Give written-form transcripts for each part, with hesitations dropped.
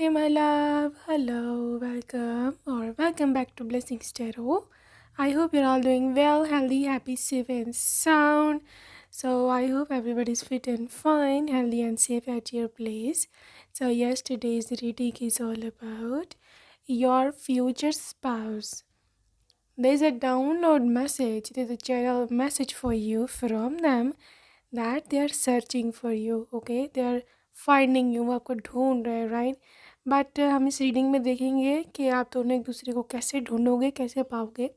Hey my love, hello, welcome back to Blessings Tarot. I hope you're all doing well, healthy, happy, safe and sound. So I hope everybody's fit and fine, healthy and safe at your place. So yes, today's reading is all about your future spouse. There's a download message, there's a channel message for you from them that they are searching for you, okay? They are finding you, वो आपको ढूंढ रहे हैं, right? But हम इस reading में देखेंगे कि आप दोनों एक दूसरे को कैसे ढूंढोगे, कैसे पाओगे.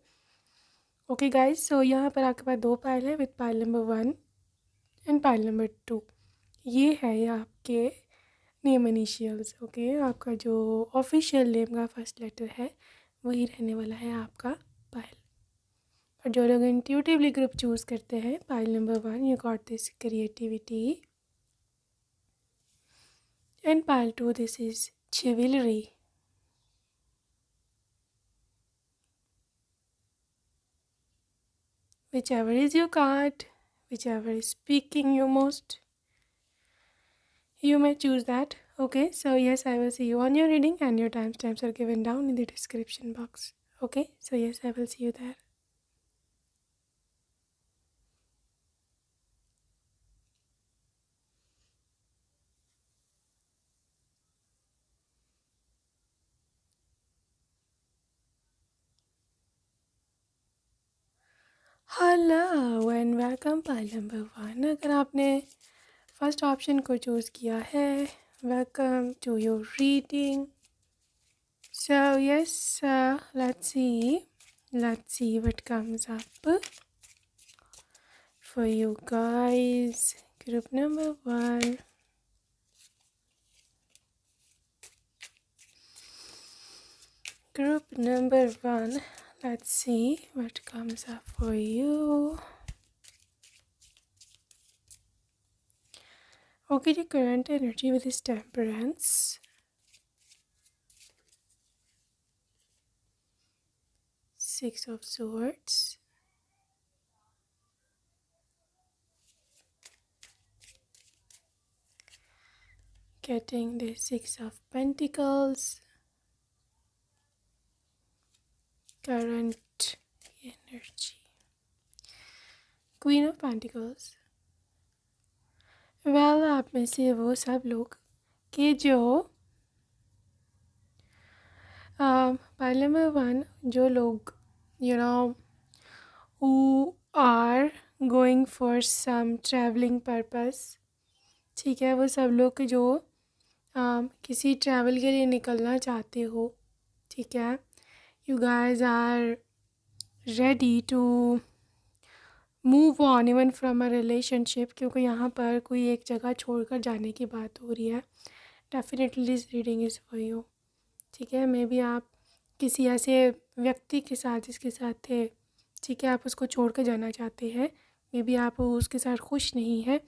ओके गाइस, सो यहाँ पर आपके पास दो पाइल है with pile number 1 and pile number 2. ये है ये आपके नेम इनिशियल्स, ओके? आपका जो ऑफिशियल नेम का फर्स्ट लेटर है वही रहने वाला है आपका पाइल. और जो लोग इंट्यूटिवली ग्रुप चूज़ करते हैं, pile number 1, you got this creativity. And pile 2, this is chivalry. Whichever is your card, whichever is speaking you most, you may choose that. Okay, so yes, I will see you on your reading and your timestamps are given down in the description box. Okay, so yes, I will see you there. Hello and welcome pile number 1. अगर आपने first option को choose किया है, welcome to your reading. So yes, let's see what comes up for you guys. Group number 1. Group number 1. Let's see what comes up for you. Okay, the current energy with this Temperance. Six of Swords. Getting the Six of Pentacles. Current energy. Queen of Pentacles. Well आप में से वो सब लोग कि जो pile number 1, जो लोग who are going for some traveling purpose, ठीक है? वो सब लोग जो किसी ट्रैवल के लिए निकलना चाहते हो, ठीक है? You guys are ready to move on even from a relationship, क्योंकि यहाँ पर कोई एक जगह छोड़कर जाने की बात हो रही है. Definitely this reading is for you, ठीक है? मे बी आप किसी ऐसे व्यक्ति के साथ जिसके साथ थे, ठीक है, आप उसको छोड़ कर जाना चाहते हैं. मे बी आप उसके साथ खुश नहीं हैं,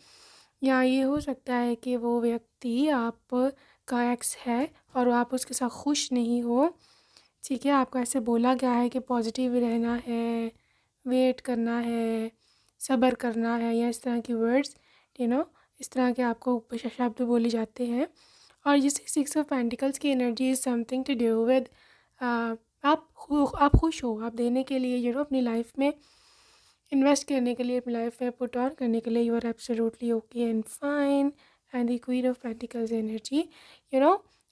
या ये हो सकता है कि वो व्यक्ति आप का एक्स है और आप उसके साथ खुश नहीं हो, ठीक है? आपको ऐसे बोला गया है कि पॉजिटिव रहना है, वेट करना है, सब्र करना है, या इस तरह की वर्ड्स, इस तरह के आपको शब्द बोले जाते हैं. और जैसे सिक्स ऑफ पेंटिकल्स की energy is something to do with आप खुश हो, आप देने के लिए अपनी लाइफ में इन्वेस्ट करने के लिए, अपनी लाइफ में पुट ऑन करने के लिए, you are absolutely okay and fine. And the queen of pentacles energy,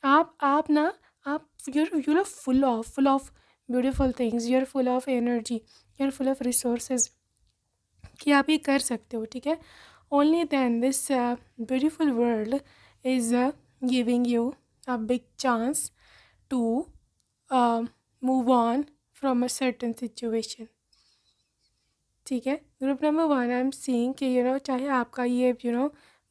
आप ना आप you're full of beautiful things, you're full of energy, you're full of resources कि आप ये कर सकते हो, ठीक है? only then this beautiful world is giving you a big chance to move on from a certain situation, ठीक है? Group number 1, I am seeing कि चाहे आपका ये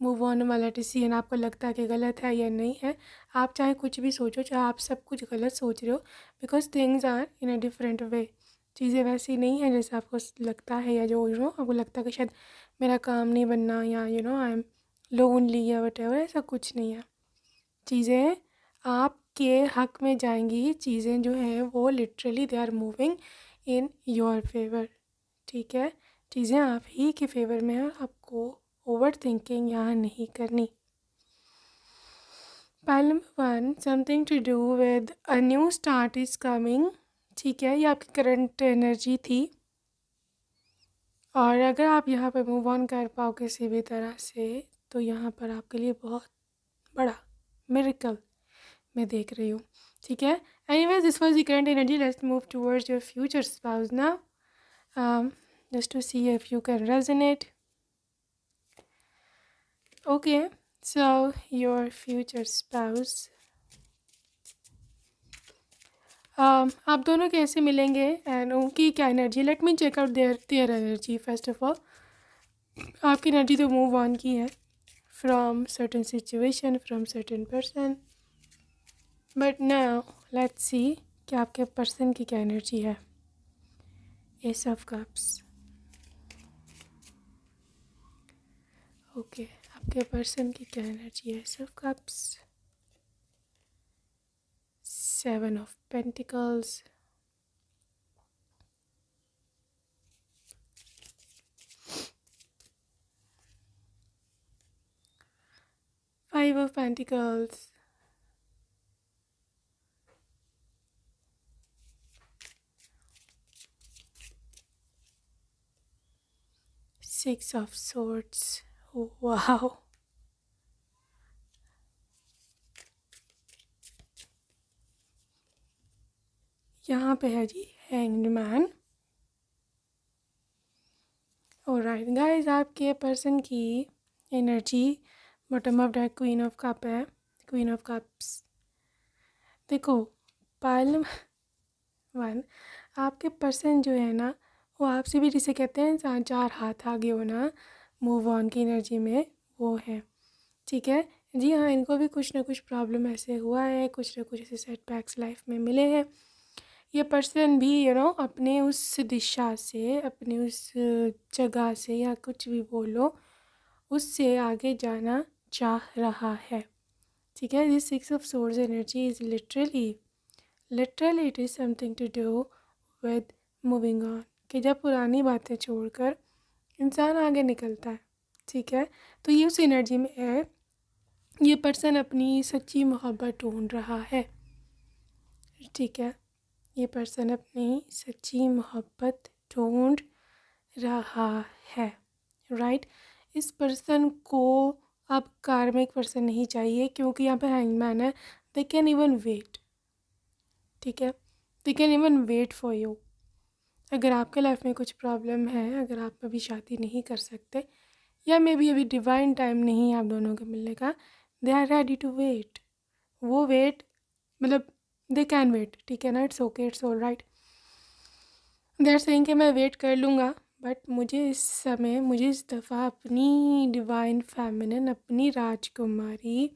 मूव ऑन वाला डिसीजन आपको लगता है कि गलत है या नहीं है, आप चाहे कुछ भी सोचो, चाहे आप सब कुछ गलत सोच रहे हो, because things are in a different way. चीज़ें वैसी नहीं हैं जैसे आपको लगता है, या जो आपको लगता है कि शायद मेरा काम नहीं बनना, या आई एम लोनली या वटेवर. ऐसा कुछ नहीं है. चीज़ें आपके हक में जाएंगी, चीज़ें जो हैं वो literally they are moving in your favour, ठीक है? चीज़ें आप ही के फेवर में हैं, आपको ओवर थिंकिंग यहाँ नहीं करनी. Pile number 1, something to do with a new start is coming. ठीक है, ये आपकी करंट एनर्जी थी, और अगर आप यहाँ पर मूव ऑन कर पाओ किसी भी तरह से, तो यहाँ पर आपके लिए बहुत बड़ा मिरेकल मैं देख रही हूँ। ठीक है, anyways this was the current energy. Let's move towards your future spouse now, just to see if you can resonate. Okay, so your future spouse, आप दोनों कैसे मिलेंगे एंड उनकी क्या energy? Let me check out their energy first of all. आपकी energy तो move on की है from certain situation, from certain person, but now let's see कि आपके पर्सन की क्या एनर्जी है। Ace of cups. ओके, आपके पर्सन की क्या एनर्जी है? Ace of cups, 7 of Pentacles, 5 of Pentacles, 6 of Swords. Oh, wow. यहाँ पे है जी हैंग्ड मैन। ऑलराइट गाइस, आपके पर्सन की energy bottom of deck queen of cup है, क्वीन ऑफ कप्स। देखो, पाइल नंबर 1, आपके पर्सन जो है ना, वो आपसे भी जिसे कहते हैं 4 हाथ आगे होना मूव ऑन की एनर्जी में, वो है। ठीक है जी हाँ, इनको भी कुछ ना कुछ प्रॉब्लम ऐसे हुआ है, कुछ ना कुछ ऐसे सेटबैक्स लाइफ में मिले हैं। ये पर्सन भी अपने उस दिशा से, अपने उस जगह से, या कुछ भी बोलो, उससे आगे जाना चाह रहा है। ठीक है, this 6 of swords energy is literally it is something to do with moving on, कि जब पुरानी बातें छोड़कर इंसान आगे निकलता है। ठीक है, तो ये उस एनर्जी में है। ये पर्सन अपनी सच्ची मोहब्बत ढूंढ रहा है। ठीक है, ये पर्सन अपनी सच्ची मोहब्बत ढूंढ रहा है। राइट, इस पर्सन को अब कार्मिक पर्सन नहीं चाहिए, क्योंकि यहाँ पे हैंगमैन है। They can even wait. ठीक है, they can even wait for you. अगर आपके लाइफ में कुछ प्रॉब्लम है, अगर आप अभी शादी नहीं कर सकते, या मे बी अभी डिवाइन टाइम नहीं है आप दोनों के मिलने का, they are ready to wait. वो वेट, मतलब दे कैन वेट। ठीक है ना, it's okay, it's all right. They are saying कि मैं वेट कर लूँगा, बट मुझे इस दफ़ा अपनी डिवाइन फेमिनिन, अपनी राजकुमारी,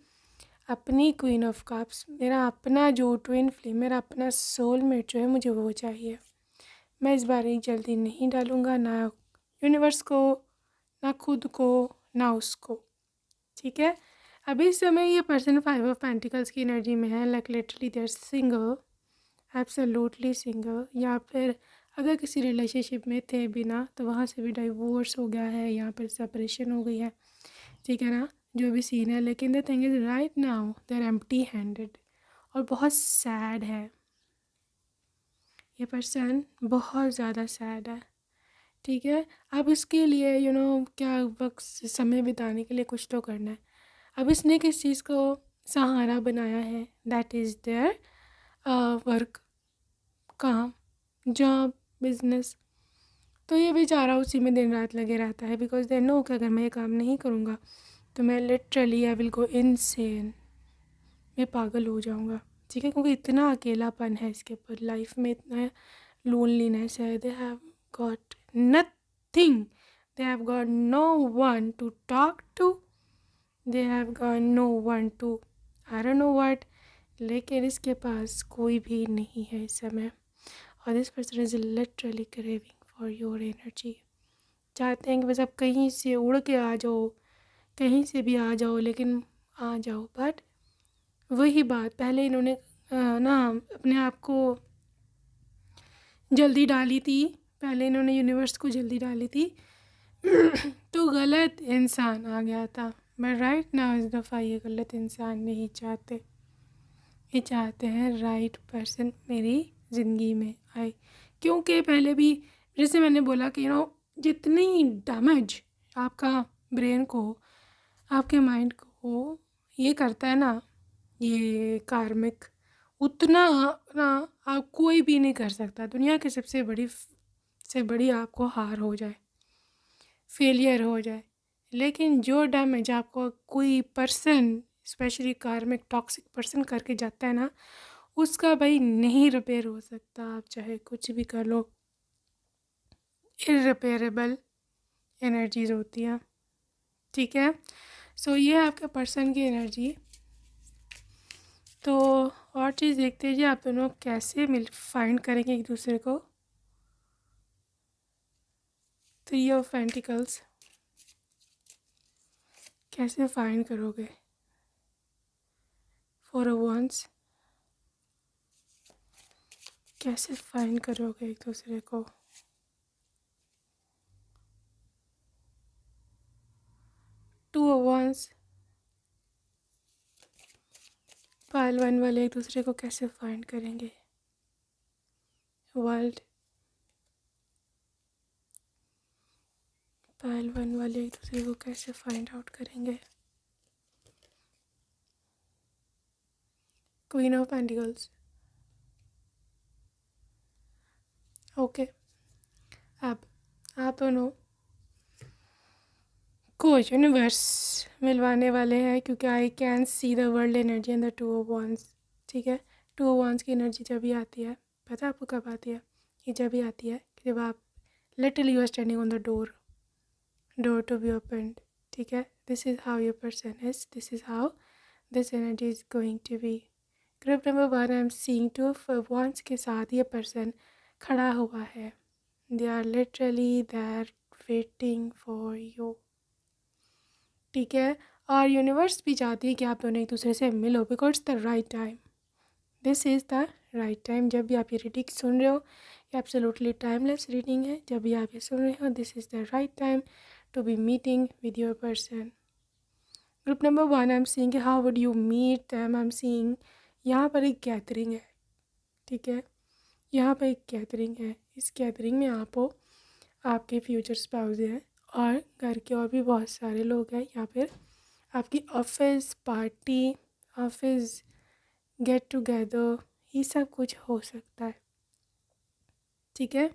अपनी क्वीन ऑफ कप्स, मेरा अपना जो ट्विन फ्लेम, मेरा अपना सोलमेट जो है, मुझे वो चाहिए। मैं इस बार एक जल्दी नहीं डालूँगा, ना यूनिवर्स को, ना खुद को, ना उसको। ठीक है, अभी इस समय ये पर्सन 5 ऑफ पेंटिकल्स की एनर्जी में है, like literally they are single, absolutely single, या फिर अगर किसी रिलेशनशिप में थे भी ना, तो वहाँ से भी डाइवोर्स हो गया है, यहाँ पर सेपरेशन हो गई है। ठीक है ना, जो भी सीन है, लेकिन the thing is right now they are empty handed, और बहुत सैड है ये पर्सन, बहुत ज़्यादा सैड है। ठीक है, अब इसके लिए क्या वक्त समय बिताने के लिए कुछ तो करना है। अब इसने किस चीज़ को सहारा बनाया है? दैट इज़ देयर वर्क, काम, जॉब, बिजनेस। तो ये बेचारा उसी में दिन रात लगे रहता है, बिकॉज दे नो कि अगर मैं ये काम नहीं करूँगा तो मैं literally I will go insane, मैं पागल हो जाऊँगा। ठीक है, क्योंकि इतना अकेलापन है इसके ऊपर, लाइफ में इतना लोनलीनेस है। They have got nothing, they have got no one to talk to, they have got no one to I don't know what, लेकिन इसके पास कोई भी नहीं है इस समय। और this person is literally craving for your energy. चाहते हैं कि बस आप कहीं से उड़ के आ जाओ, कहीं से भी आ जाओ, लेकिन आ जाओ। बट वही बात, पहले इन्होंने ना अपने आप को जल्दी डाली थी, पहले इन्होंने यूनिवर्स को जल्दी डाली थी तो गलत इंसान आ गया था। बट राइट नाउ इस दफ़ा ये गलत इंसान नहीं चाहते, ये चाहते हैं राइट पर्सन मेरी ज़िंदगी में आए। क्योंकि पहले भी जैसे मैंने बोला कि जितनी डैमेज आपका ब्रेन को, आपके माइंड को ये करता है ना, ये कार्मिक, उतना ना आप कोई भी नहीं कर सकता। दुनिया की से बड़ी आपको हार हो जाए, फेलियर हो जाए, लेकिन जो डैमेज आपको कोई पर्सन, स्पेशली कार्मिक टॉक्सिक पर्सन करके जाता है ना, उसका भाई नहीं रिपेयर हो सकता। आप चाहे कुछ भी कर लो, इररिपेयरेबल एनर्जीज होती हैं, ठीक है। सो ये है आपके पर्सन की एनर्जी। तो और चीज़ देखते हैं जी, आप दोनों कैसे फाइंड करेंगे एक दूसरे को। 3 ऑफ पेंटिकल्स कैसे फाइंड करोगे। 4 ऑफ wands कैसे फाइंड करोगे एक दूसरे को। 2 ऑफ wands पाइल 1 वाले एक दूसरे को कैसे फाइंड करेंगे। वर्ल्ड पाइल 1 वाले एक दूसरे को कैसे फाइंड आउट करेंगे। Queen of pentacles. ओके, अब आप दोनों को यूनिवर्स मिलवाने वाले हैं, क्योंकि I can see the world energy in the 2 of wands, ठीक है। 2 ऑफ wands की एनर्जी जब भी आती है, पता है आपको कब आती है? ये जब भी आती है कि जब आप literally you are standing on the door to be opened, ठीक है। This is how your person is, this is how this energy is going to be. Group number 1 I am seeing 2 of wands के साथ ये person खड़ा हुआ है। They are literally there waiting for you, ठीक है। और यूनिवर्स भी चाहती है कि आप दोनों एक दूसरे से मिलो, because the right time, this is the right time. जब भी आप ये रीडिंग सुन रहे हो, ये एब्सोल्युटली टाइमलेस रीडिंग है। जब भी आप ये सुन रहे हो, this is the right time to be meeting with your person. Group number 1 I am seeing how would you meet them. I am seeing यहाँ पर एक गैदरिंग है, ठीक है। यहाँ पर एक गैदरिंग है, इस गैदरिंग में आप हो, आपके फ्यूचर स्पाउस हैं और घर के और भी बहुत सारे लोग हैं, या फिर आपकी office party, office get together, ये सब कुछ हो सकता है, ठीक है।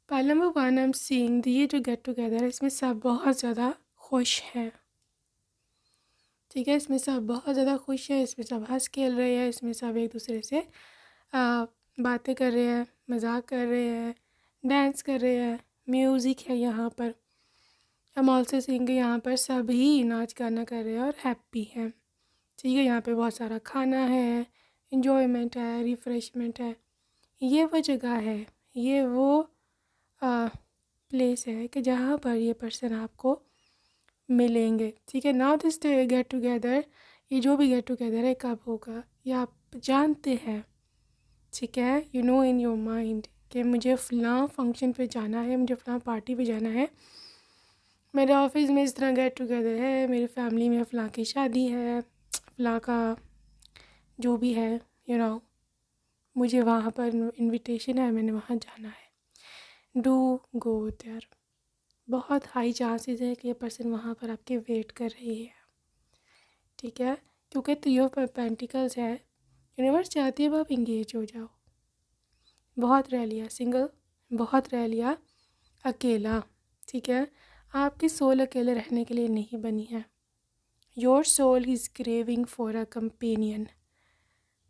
Pile number 1 I am seeing ये जो गेट टुगेदर है, इसमें सब बहुत ज़्यादा खुश हैं, ठीक है। इसमें सब बहुत ज़्यादा खुश है, इसमें सब हंस खेल रहे हैं, इसमें सब एक दूसरे से बातें कर रहे हैं, मजाक कर रहे हैं, डांस कर रहे हैं, म्यूज़िक है यहाँ पर। हम ऑल्सो सीइंग यहाँ पर सभी नाच गाना कर रहे हैं और हैप्पी हैं, ठीक है। यहाँ पे बहुत सारा खाना है, इन्जॉयमेंट है, रिफ़्रेशमेंट है। ये वो जगह है, ये वो प्लेस है कि जहाँ पर ये पर्सन आपको मिलेंगे, ठीक है। नाउ दिस गेट टुगेदर, ये जो भी गेट टुगेदर है कब होगा ये आप जानते हैं, ठीक है। You know in your mind कि मुझे फ़लाँ फंक्शन पे जाना है, मुझे फ़लाँ पार्टी पे जाना है, मेरे ऑफिस में इस तरह गेट टुगेदर है, मेरी फैमिली में फ़लाँ की शादी है, फ़लाँ का जो भी है, मुझे वहाँ पर इनविटेशन है, मैंने वहाँ जाना है। Do go there. बहुत हाई चांसेस है कि ये पर्सन वहाँ पर आपके वेट कर रही है, ठीक है। क्योंकि 3 ऑफ पेंटिकल्स है, यूनिवर्स चाहती है आप इंगेज हो जाओ। बहुत रह लिया सिंगल, बहुत रह लिया अकेला, ठीक है। आपकी सोल अकेले रहने के लिए नहीं बनी है। Your soul is craving for a companion,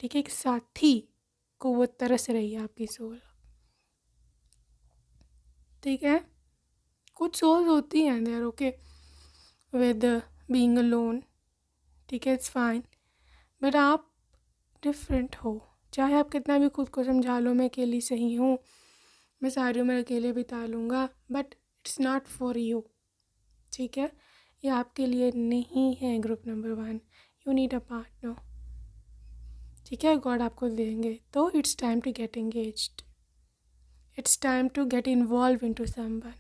ठीक है। एक साथी को वो तरस रही है आपकी सोल, ठीक है। कुछ सोल्स होती हैं they are okay with being alone, ठीक है, इट्स फाइन। बट आप डिफरेंट हो, चाहे आप कितना भी खुद को समझा लो मैं अकेली सही हूँ, मैं सारी उम्र अकेले बिता लूँगा, but it's not for you, ठीक है। ये आपके लिए नहीं है। Group number 1 you need a partner, ठीक है। गॉड आपको देंगे, तो it's time to get engaged, it's time to get involve into someone,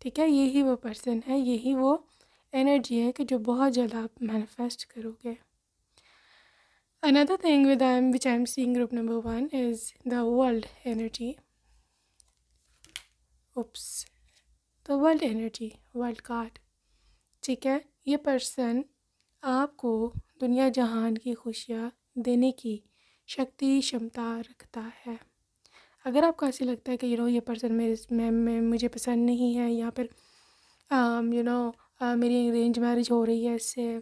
ठीक है। यही वो पर्सन है, यही वो एनर्जी है कि जो बहुत जल्द आप मैनिफेस्ट करोगे. Another thing which I'm seeing group number 1 is the world energy. Oops. The world energy, world card. ठीक है, ये पर्सन आपको दुनिया जहान की खुशियाँ देने की शक्ति क्षमता रखता है. अगर आपको ऐसे लगता है कि ये पर्सन मुझे पसंद नहीं है, या फिर मेरी अरेंज मैरिज हो रही है इससे,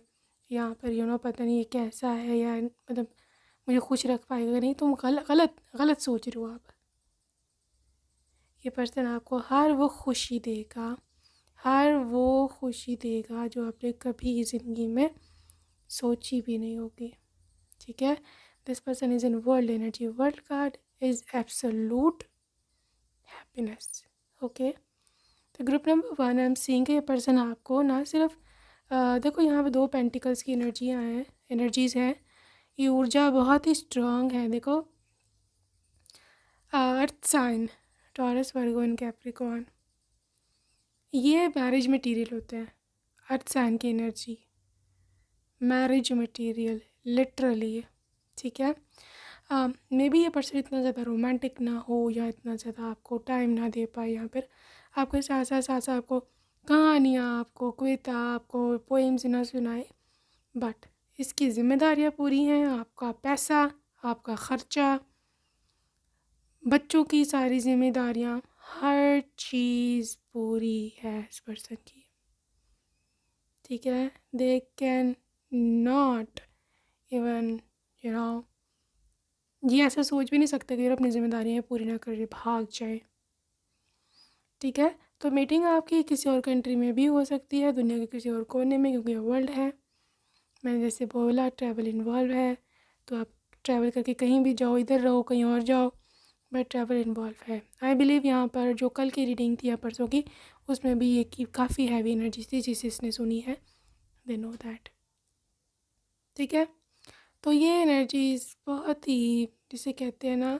यहाँ पर पता नहीं ये कैसा है, या मतलब मुझे खुश रख पाएगा नहीं, तुम गलत सोच रहे हो आप. ये पर्सन आपको हर वो खुशी देगा जो आपने कभी ज़िंदगी में सोची भी नहीं होगी. ठीक है, this person is in world energy. World card is absolute happiness. Okay, तो group number 1 I am seeing ये पर्सन आपको ना सिर्फ देखो यहाँ पे 2 पेंटिकल्स की एनर्जीज़ हैं. ये ऊर्जा बहुत ही स्ट्रॉन्ग है. देखो, earth sign, Taurus, Virgo and Capricorn, ये मैरिज मटेरियल होते हैं. अर्थ साइन की एनर्जी मैरिज मटेरियल लिटरली. ठीक है, मे बी ये पर्सन इतना ज़्यादा रोमांटिक ना हो, या इतना ज़्यादा आपको टाइम ना दे पाए, या फिर आपके साथ साथ आपको कहानियाँ, आपको कविता, आपको पोएम्स ना सुनाए, बट इसकी ज़िम्मेदारियाँ पूरी हैं. आपका पैसा, आपका ख़र्चा, बच्चों की सारी ज़िम्मेदारियाँ, हर चीज़ पूरी है इस पर्सन की. ठीक है, दे कैन नॉट इवन ये ऐसा सोच भी नहीं सकते कि अपनी ज़िम्मेदारियाँ पूरी ना कर भाग जाए. ठीक है, तो मीटिंग आपकी किसी और कंट्री में भी हो सकती है, दुनिया के किसी और कोने में, क्योंकि वर्ल्ड है. मैंने जैसे बोला ट्रैवल इन्वॉल्व है, तो आप ट्रैवल करके कहीं भी जाओ, इधर रहो कहीं और जाओ, बट ट्रैवल इन्वॉल्व है. आई बिलीव यहाँ पर जो कल की रीडिंग थी या परसों की, उसमें भी ये की काफ़ी हैवी एनर्जी थी. जिसने सुनी है दे नो दैट. ठीक है, तो ये एनर्जीज़ बहुत ही, जिसे कहते हैं ना,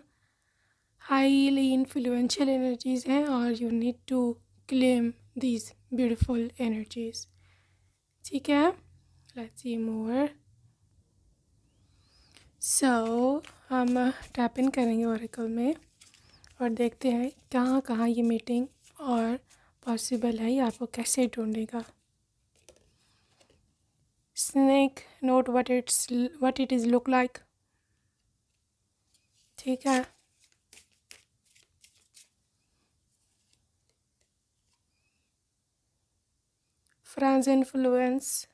हाईली इन्फ्लुएंशियल एनर्जीज़ हैं, और you need to claim these beautiful energies. ठीक है, लेट्स सी मोर. सो हम टैप इन करेंगे ओरेकल में और देखते हैं कहाँ कहाँ ये मीटिंग और पॉसिबल है, ये आपको कैसे ढूंढेगा. Snake note what it is look like. ठीक है, friends influence,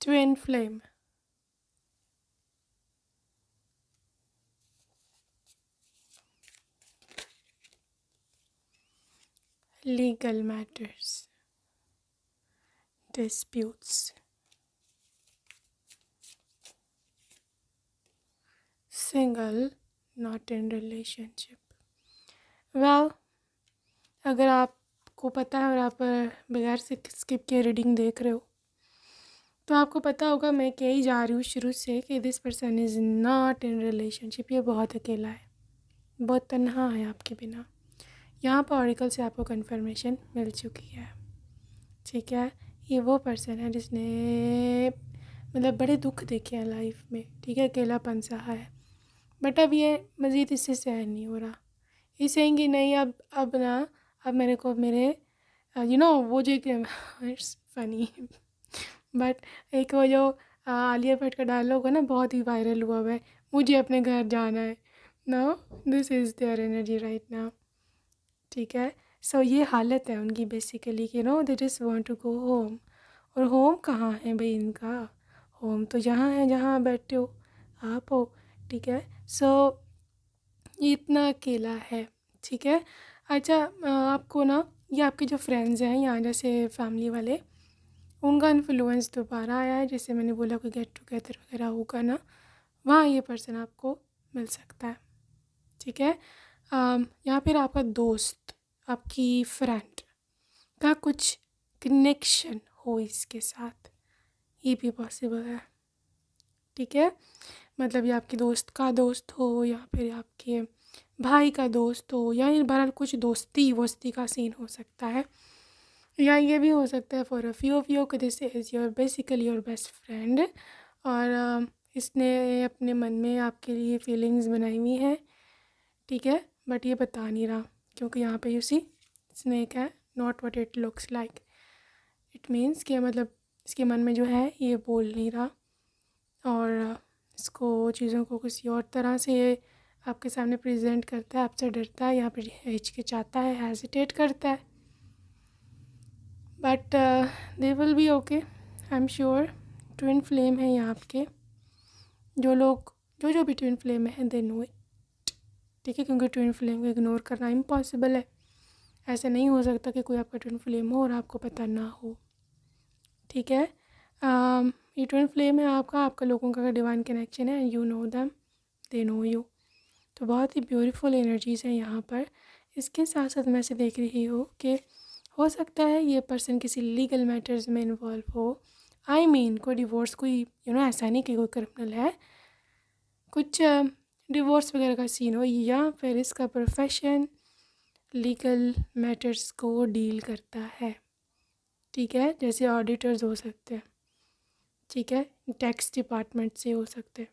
twin flame, legal matters, disputes, single, not in relationship. well, अगर आपको पता है और आप बगैर से स्किप के रीडिंग देख रहे हो, तो आपको पता होगा मैं क्या ही जा रही हूँ शुरू से कि this person is not in relationship. ये बहुत अकेला है, बहुत तन्हा है आपके बिना. यहाँ पर ऑरिकल से आपको कंफर्मेशन मिल चुकी है. ठीक है, ये वो पर्सन है जिसने मतलब बड़े दुख देखे हैं लाइफ में. ठीक है, अकेलापन सहा है, बट अब ये मज़ीद इससे सहन नहीं हो रहा. ये सेंगे नहीं, अब मेरे को मेरे वो जो इट्स फनी बट एक वो जो आलिया भट्ट का डायलॉग है ना, बहुत ही वायरल हुआ है, मुझे अपने घर जाना है. No, this is their energy right now. ठीक है, सो ये हालत है उनकी बेसिकली कि they just want to go home. और होम कहाँ है भाई इनका? होम तो यहाँ है जहाँ बैठे हो आप हो. ठीक है, सो ये इतना अकेला है. ठीक है, अच्छा, आपको ना ये आपके जो फ्रेंड्स हैं यहाँ जैसे फैमिली वाले, उनका इन्फ्लुएंस दोबारा आया है. जैसे मैंने बोला कोई गेट टुगेदर वगैरह होगा ना, वहाँ ये पर्सन आपको मिल सकता है. ठीक है, यहाँ पर आपका दोस्त, आपकी फ्रेंड का कुछ कनेक्शन हो इसके साथ, ये भी पॉसिबल है. ठीक है, मतलब ये आपके दोस्त का दोस्त हो या फिर आपके भाई का दोस्त हो, या बहरहाल कुछ दोस्ती वोस्ती का सीन हो सकता है, या ये भी हो सकता है for a few of you कि this is your basically your best friend, और इसने अपने मन में आपके लिए फीलिंग्स बनाई हुई हैं, ठीक है, बट ये बता नहीं रहा क्योंकि यहाँ पे यू सी स्नेक है, not what it looks like. It means कि मतलब इसके मन में जो है ये बोल नहीं रहा, और इसको चीज़ों को किसी और तरह से आपके सामने प्रेजेंट करता है, आपसे डरता है, यहाँ पर हिचकिचाता है, हेजिटेट करता है, but they will be okay, I am sure. Twin flame है यहाँ आपके, जो लोग जो भी ट्विन फ्लेम है दे नो इट, ठीक है, क्योंकि ट्विन फ्लेम को इग्नोर करना इम्पॉसिबल है। ऐसा नहीं हो सकता कि कोई आपका ट्विन फ्लेम हो और आपको पता ना हो, ठीक है। ये ट्विन फ्लेम है आपका लोगों का डिवाइन कनेक्शन है, you know them, they know you, तो बहुत ही ब्यूटीफुल एनर्जीज़ हैं यहाँ पर। इसके साथ साथ मैं से देख रही हूँ कि हो सकता है ये पर्सन किसी लीगल मैटर्स में इन्वॉल्व हो, आई मीन कोई डिवोर्स, कोई ऐसा नहीं कि कोई क्रिमिनल है, कुछ डिवोर्स वगैरह का सीन हो, या फिर इसका प्रोफेशन लीगल मैटर्स को डील करता है, ठीक है, जैसे ऑडिटर्स हो सकते हैं, ठीक है, टैक्स डिपार्टमेंट से हो सकते हैं,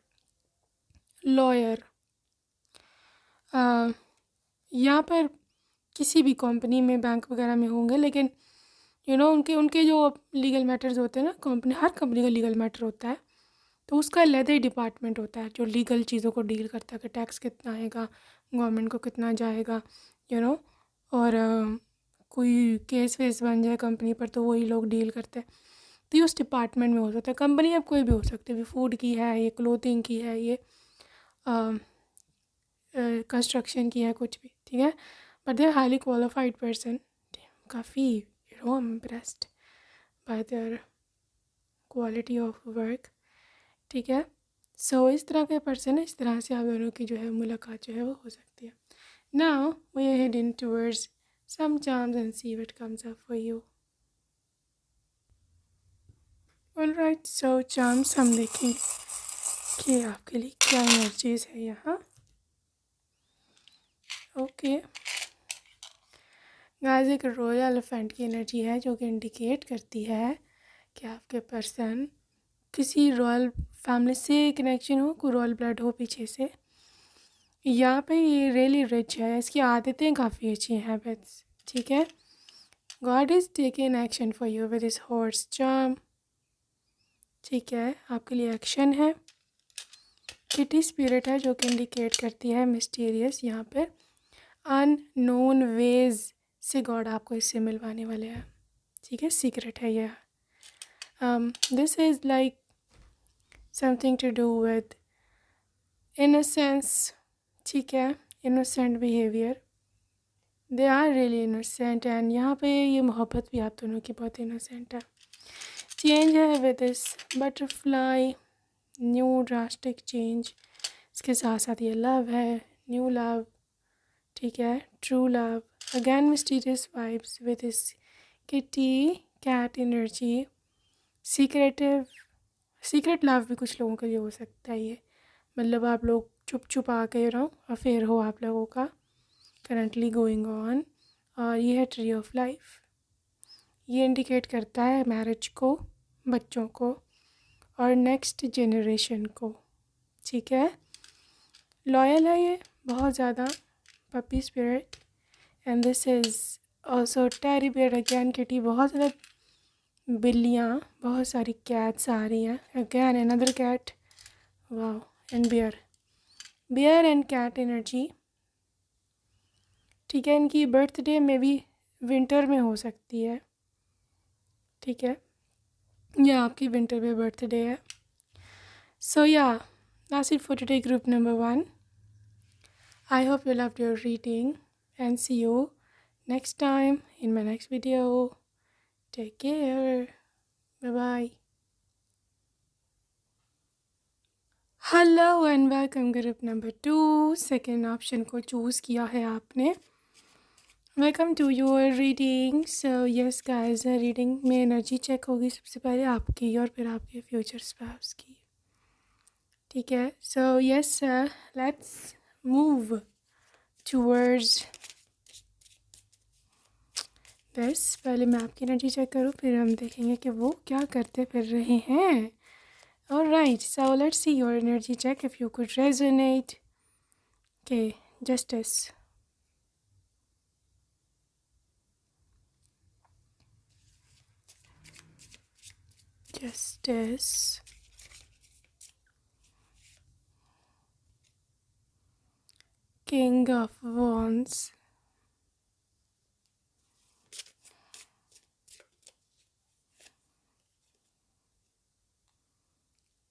लॉयर, यहाँ पर किसी भी कंपनी में बैंक वगैरह में होंगे, लेकिन उनके उनके जो लीगल मैटर्स होते हैं ना, हर कंपनी का लीगल मैटर होता है, तो उसका अलग डिपार्टमेंट होता है जो लीगल चीज़ों को डील करता है कि टैक्स कितना आएगा, गवर्नमेंट को कितना जाएगा, और कोई केस वेस बन जाए कंपनी पर तो वही लोग डील करते हैं, तो ये उस डिपार्टमेंट में हो सकता है। कंपनी अब कोई भी हो सकती है, फूड की है, ये क्लोथिंग की है, ये कंस्ट्रक्शन की है, कुछ भी, ठीक है, but they are highly qualified person, काफ़ी impressed by their quality of work, ठीक है। सो इस तरह के पर्सन है, इस तरह से आप दोनों की जो है मुलाकात जो है वो हो सकती है। Now we are heading towards some charms and see what comes up for you. Alright, so charms हम देखेंगे कि आपके लिए क्या एनर्जीज है यहाँ। ओके गाइस, एक रॉयल एलिफेंट की एनर्जी है जो कि इंडिकेट करती है कि आपके पर्सन किसी रॉयल फैमिली से कनेक्शन हो, कोई रॉयल ब्लड हो पीछे से। यहाँ पे ये रियली रिच है, इसकी आदतें काफ़ी अच्छी हैं, हैबिट्स, ठीक है। God is taking action for you with his horse charm, ठीक है, आपके लिए एक्शन है। किटी स्पिरिट है जो कि इंडिकेट करती है मिस्टीरियस, यहाँ पर अननोन वेज से गॉड आपको इससे मिलवाने वाले हैं, ठीक है, सीक्रेट है यह। This is like something to do with innocence, ठीक है, innocent behaviour, they are really innocent, and यहाँ पे ये मोहब्बत भी आप दोनों की बहुत इनोसेंट है। चेंज है with this butterfly, new drastic change, इसके साथ साथ ये लव है, न्यू लव, ठीक है, true love, again mysterious vibes with this kitty cat energy, secret love भी कुछ लोगों के लिए हो सकता है ये, मतलब आप लोग छुप छुपा के अफेयर हो आप लोगों का करंटली गोइंग ऑन, और ये है ट्री ऑफ लाइफ, ये इंडिकेट करता है मैरिज को, बच्चों को और नेक्स्ट जनरेशन को, ठीक है। लॉयल है ये बहुत ज़्यादा, puppy spirit, and this is also teddy bear, again kitty, बहुत ज़्यादा बिल्लियाँ, बहुत सारी कैट्स आ रही हैं, again another cat, wow, and bear and cat energy, ठीक है। इनकी बर्थडे में भी विंटर में हो सकती है, ठीक है, या आपकी विंटर में बर्थडे है। सो या that's it for today, group number 1. I hope you loved your reading and see you next time in my next video. Take care. Bye bye. Hello and welcome group number 2. Second option को choose किया है आपने। Welcome to your reading. So yes guys, reading में energy check होगी सबसे पहले आपकी और फिर आपके फ्यूचर स्पाउस की। ठीक है। So yes, let's move towards this. पहले मैं आपकी एनर्जी चेक करूँ, फिर हम देखेंगे कि वो क्या करते फिर रहे हैं। Alright, so let's see your energy check if you could resonate. Okay, justice. Justice, King of Wands,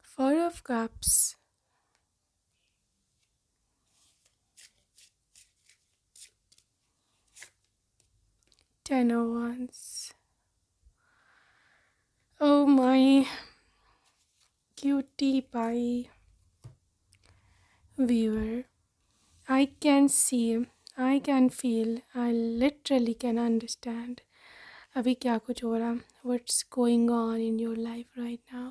Four of Cups, Ten of Wands. Oh my cutie pie viewer, I can see, I can feel, I literally can understand अभी क्या कुछ हो रहा, what's going on in your life right now,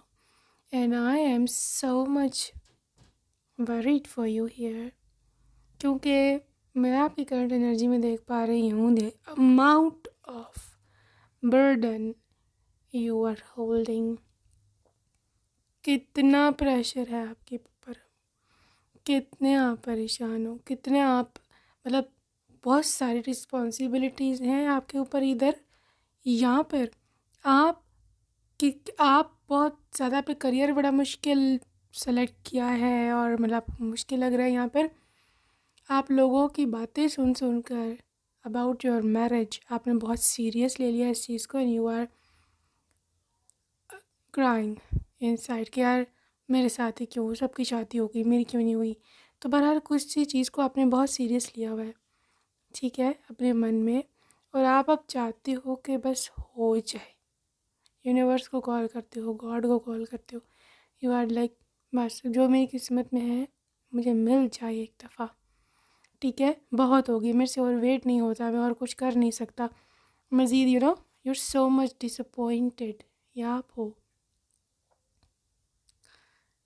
and I am so much worried for you here, क्योंकि मैं आपकी current energy में देख पा रही हूँ the amount of burden you are holding. कितना प्रेशर है आपके ऊपर, कितने आप परेशान हो, कितने आप मतलब बहुत सारी रिस्पॉन्सिबिलिटीज़ हैं आपके ऊपर इधर। यहाँ पर आप बहुत ज़्यादा अपने करियर बड़ा मुश्किल सेलेक्ट किया है, और मतलब मुश्किल लग रहा है यहाँ पर। आप लोगों की बातें सुन कर अबाउट योर मैरिज आपने बहुत सीरियस ले लिया इस चीज़ को, and you are crying inside कि यार मेरे साथ ही क्यों, सबकी शादी हो गई, मेरी क्यों नहीं हुई। तो बहरहाल कुछ सी चीज़ को आपने बहुत सीरियस लिया हुआ है, ठीक है, अपने मन में, और आप अब चाहते हो कि बस हो जाए। यूनिवर्स को कॉल करते हो, गॉड को कॉल करते हो, यू आर लाइक बस जो मेरी किस्मत में है मुझे मिल जाए एक दफ़ा, ठीक है, बहुत होगी मेरे से और वेट नहीं होता, मैं और कुछ कर नहीं सकता मज़ीद। You know you are so much disappointed, या आप हो,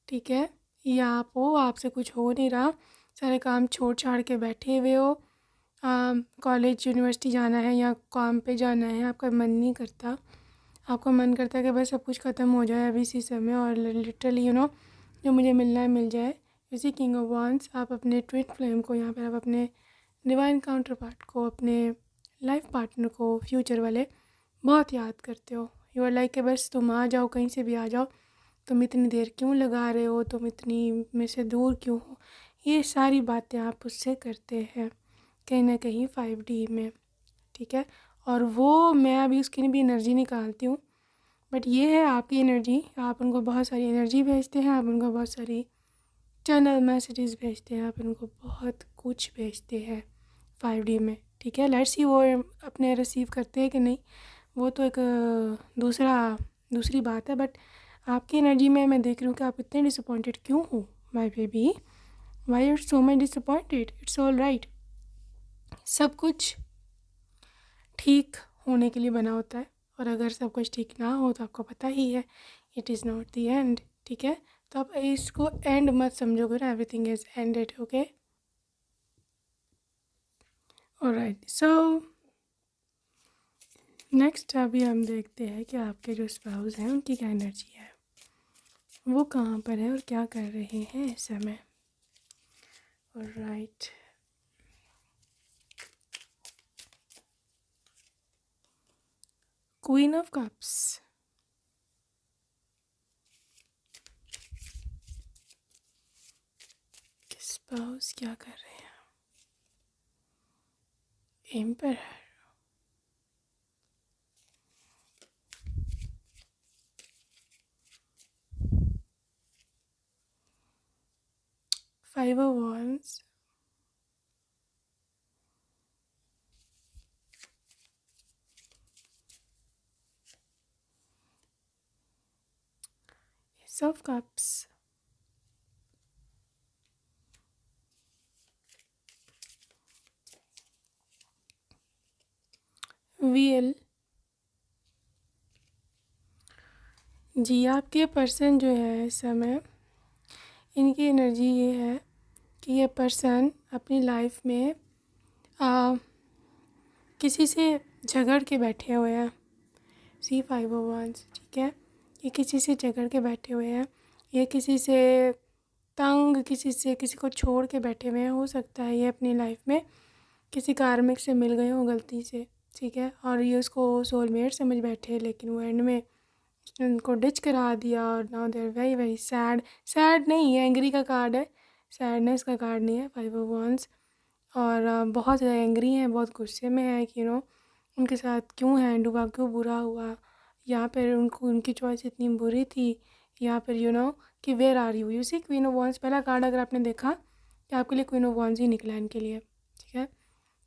ठीक है, या आप हो, आपसे कुछ हो नहीं रहा, सारे काम छोड़ छाड़ के बैठे हुए हो, कॉलेज यूनिवर्सिटी जाना है या काम पे जाना है, आपका मन नहीं करता, आपका मन करता है कि बस सब कुछ ख़त्म हो जाए अभी इसी समय, और लिटरली जो मुझे मिलना है मिल जाए। इसी किंग ऑफ वांड्स आप अपने ट्विन फ्लेम को, यहाँ पर आप अपने डिवाइन काउंटर पार्ट को, अपने लाइफ पार्टनर को, फ्यूचर वाले बहुत याद करते हो। यू आर लाइक कि बस तुम आ जाओ, कहीं से भी आ जाओ, तुम इतनी देर क्यों लगा रहे हो, तुम इतनी मेरे से दूर क्यों हो। ये सारी बातें आप उससे करते हैं कहीं ना कहीं 5D में, ठीक है। और वो मैं अभी उसकी भी एनर्जी निकालती हूँ, बट ये है आपकी एनर्जी। आप उनको बहुत सारी एनर्जी भेजते हैं, आप उनको बहुत सारी चैनल मैसेजेस भेजते हैं, आप उनको बहुत कुछ भेजते हैं 5D में, ठीक है। लेट्स सी वो अपने रिसीव करते हैं कि नहीं, वो तो एक दूसरी बात है, बट आपकी एनर्जी में मैं देख रही हूँ कि आप इतने डिसअपॉइंटेड क्यों हो my baby, why are so much disappointed. It's all right, सब कुछ ठीक होने के लिए बना होता है, और अगर सब कुछ ठीक ना हो तो आपको पता ही है it is not the end, ठीक है। तो आप इसको एंड मत समझोगे ना, everything is ended, okay. Alright, so next अभी हम देखते हैं कि आपके जो स्पाउस हैं उनकी क्या एनर्जी है, वो कहाँ पर है और क्या कर रहे हैं इस समय। Alright, queen of cups, spouse क्या कर रहे हैं, emperor, five of wands, ace of cups, wheel। जी आपके पर्सन जो है इस समय इनकी एनर्जी ये है कि ये पर्सन अपनी लाइफ में किसी से झगड़ के बैठे हुए हैं। C5 of Wands, ठीक है। ये किसी से झगड़ के बैठे हुए हैं, ये किसी से तंग, किसी को छोड़ के बैठे हुए हैं। हो सकता है ये अपनी लाइफ में किसी कार्मिक से मिल गए हों गलती से, ठीक है, और ये उसको सोलमेट समझ बैठे, लेकिन वो एंड में उनको डिच करा दिया और now they are very very sad. Sad नहीं है, एंग्री का कार्ड है, सैडनेस का कार्ड नहीं है 5 of Wands। और बहुत ज़्यादा एंग्री हैं, बहुत गुस्से में है कि उनके साथ क्यों हैंड हुआ, क्यों बुरा हुआ, यहाँ पर उनको उनकी चॉइस इतनी बुरी थी, यहाँ पर कि where are you see queen of wands. पहला कार्ड अगर आपने देखा कि आपके लिए क्वीन ऑफ वॉन्स ही निकला इनके लिए, ठीक है।